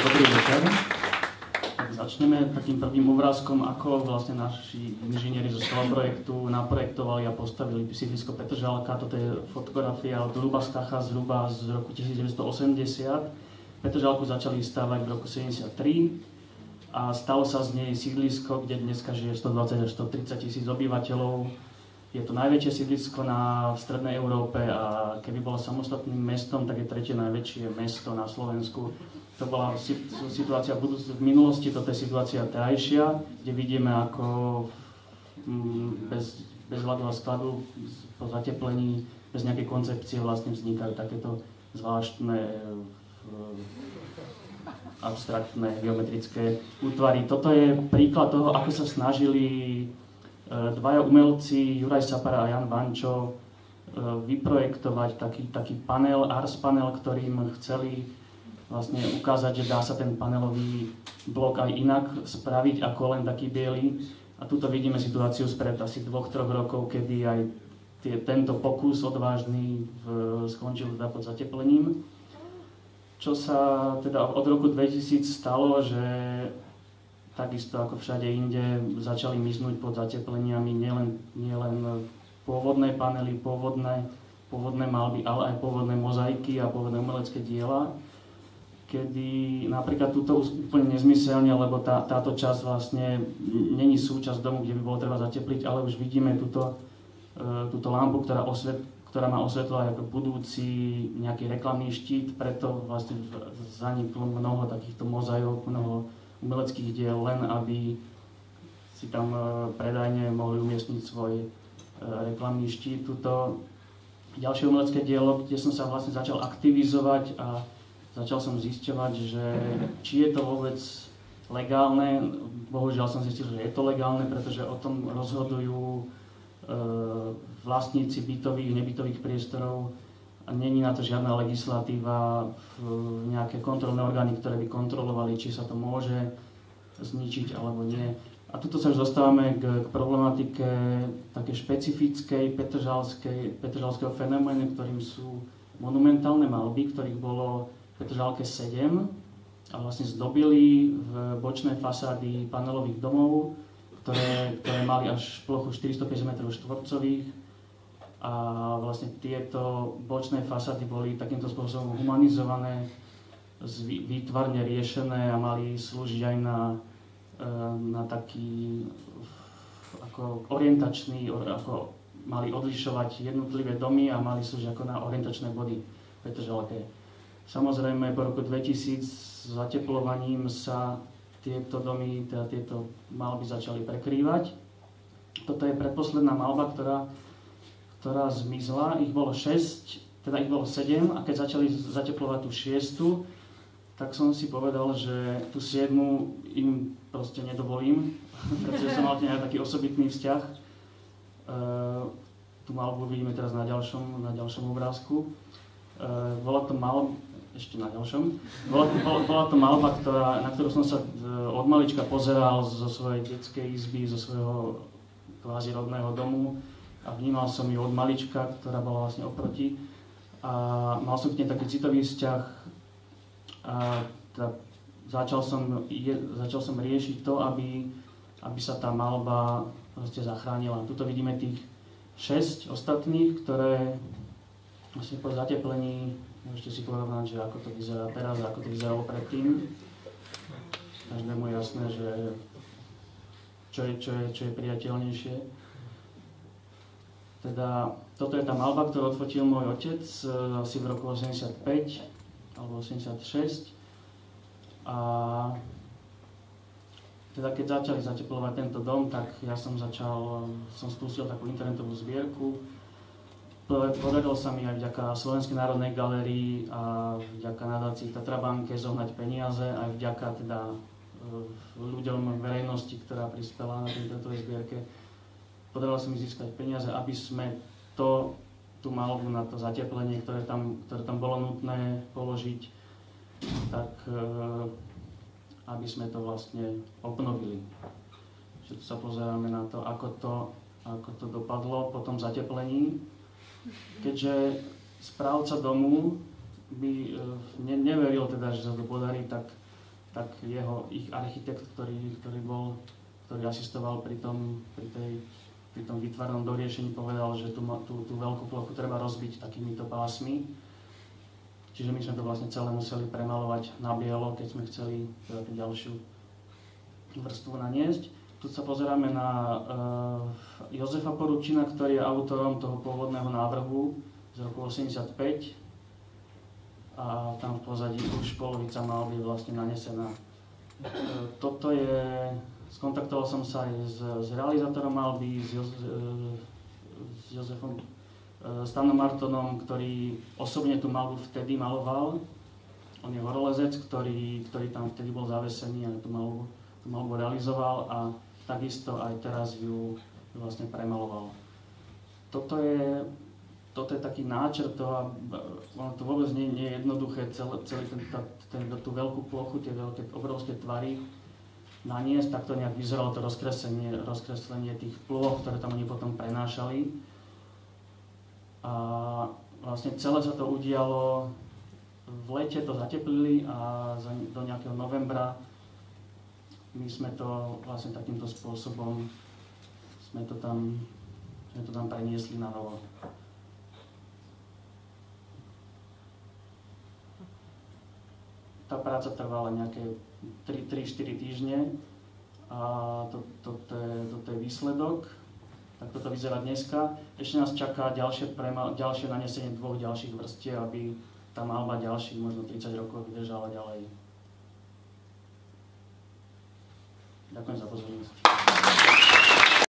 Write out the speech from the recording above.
Dobrý večer. Tak začneme takým prvým obrázkom, ako vlastne naši inžinieri zo projektu naprojektovali a postavili sídlisko Petržalka. Toto je fotografia od Ľuba Stacha zhruba z roku 1980. Petržalku začali stavať v roku 1973 a stalo sa z nej sídlisko, kde dneska žije 120 až 130 tisíc obyvateľov. Je to najväčšie sídlisko v strednej Európe a keby bolo samostatným mestom, tak je tretie najväčšie mesto na Slovensku. To bola situácia v minulosti, toto je situácia terajšia, kde vidíme, ako bez hľadu a skladu, po zateplení, bez nejakej koncepcie vlastne vznikajú takéto zvláštne abstraktné geometrické útvary. Toto je príklad toho, ako sa snažili dvaja umelci, Juraj Sapara a Jan Vančo, vyprojektovať taký panel, Ars panel, ktorým chceli vlastne ukázať, že dá sa ten panelový blok aj inak spraviť ako len taký biely. A tuto vidíme situáciu spred asi 2-3 rokov, kedy aj tento pokus odvážny skončil teda pod zateplením. Čo sa teda od roku 2000 stalo, že takisto ako všade inde začali miznúť pod zatepleniami nielen pôvodné panely, pôvodné malby, ale aj pôvodné mozaiky a pôvodné umelecké diela, kedy napríklad túto úplne nezmyselne, lebo táto časť vlastne není súčasť domu, kde by bolo treba zatepliť, ale už vidíme túto lampu, ktorá má osvetľovať ako budúci nejaký reklamný štít, preto vlastne zaniklo mnoho takýchto mozaikov, mnoho umeleckých diel, len aby si tam predajne mohli umiestniť svoj reklamný štít. Tuto ďalšie umelecké dielo, kde som sa vlastne začal aktivizovať a začal som zisťovať, že či je to vôbec legálne. Bohužiaľ som zistil, že je to legálne, pretože o tom rozhodujú vlastníci bytových, nebytových priestorov a není na to žiadna legislatíva, nejaké kontrolné orgány, ktoré by kontrolovali, či sa to môže zničiť alebo nie. A tuto sa už dostávame k problematike také špecifickej petržalského fenoménu, ktorým sú monumentálne malby, ktorých bolo v Petržalke 7 a vlastne zdobili v bočné fasády panelových domov, ktoré mali až plochu 450 m2 a vlastne tieto bočné fasády boli takýmto spôsobom humanizované, výtvarne riešené a mali slúžiť aj na taký ako orientačný, ako mali odlišovať jednotlivé domy a mali slúžiť ako na orientačné body v Petržalke. Samozrejme, po roku 2000 s zateplovaním sa tieto domy, teda tieto malby začali prekrývať. Toto je predposledná malba, ktorá zmizla. Ich bolo 6, teda ich bolo 7 a keď začali zateplovať tú 6, tak som si povedal, že tú 7 im proste nedovolím, pretože som mal nejaký taký osobitný vzťah. Tú malbu vidíme teraz na ďalšom obrázku. Bola to malba, ešte na ďalšom. Bola to malba, na ktorú som sa od malička pozeral zo svojej detskej izby, zo svojho kvázi rodného domu a vnímal som ju od malička, ktorá bola vlastne oproti. A mal som k nej taký citový vzťah a teda začal som riešiť to, aby sa tá malba proste zachránila. Tuto vidíme tých 6 ostatných, ktoré vlastne po zateplení môžete si porovnať, že ako to vyzerá teraz a ako to vyzeralo predtým. Každému je jasné, že čo je priateľnejšie. Teda toto je tá malba, ktorú odfotil môj otec asi v roku 85 alebo 86. A teda keď začali zateplovať tento dom, tak ja som spustil takú internetovú zbierku. Podarilo sa mi aj vďaka Slovenskej národnej galérii a vďaka nadácii Tatra banke zohnať peniaze, aj vďaka teda ľuďom verejnosti, ktorá prispela na tejto zbierke. Podarilo sa mi získať peniaze, aby sme tú malbu na to zateplenie, ktoré tam bolo nutné položiť, tak aby sme to vlastne obnovili. Čiže tu sa pozeráme na to, ako to dopadlo po tom zateplení. Keďže správca domu by neveril teda, že sa to podarí, tak tak ich architekt, ktorý asistoval pri tom výtvarnom doriešení, povedal, že tú veľkú plochu treba rozbiť takýmito pásmi. Čiže my sme to vlastne celé museli premalovať na bielo, keď sme chceli teda ďalšiu vrstvu naniesť. Tu sa pozeráme na Jozefa Poručina, ktorý je autorom toho pôvodného návrhu z roku 85. A tam v pozadí už polovica malby je vlastne nanesená. Skontaktoval som sa aj s realizátorom malby, s Jozefom Stanom Martonom, ktorý osobne tú malbu vtedy maloval. On je horolezec, ktorý tam vtedy bol zavesený a tú malbu realizoval a takisto aj teraz ju vlastne premaloval. Toto je taký náčrt toho, ono to vôbec nie je jednoduché celý tú veľkú plochu, tie veľké obrovské tvary naniesť, tak to nejak vyzeralo to rozkreslenie tých plôch, ktoré tam oni potom prenášali. A vlastne celé sa to udialo, v lete to zateplili a do nejakého novembra my sme to vlastne takýmto spôsobom sme to tam preniesli na novo. Tá práca trvala nejaké 3-4 týždne a toto je výsledok. Tak toto vyzerá dneska. Ešte nás čaká ďalšie nanesenie 2 ďalších vrstiev, aby tá malba ďalších možno 30 rokov vydržala ďalej. Ďakujem za pozornosť.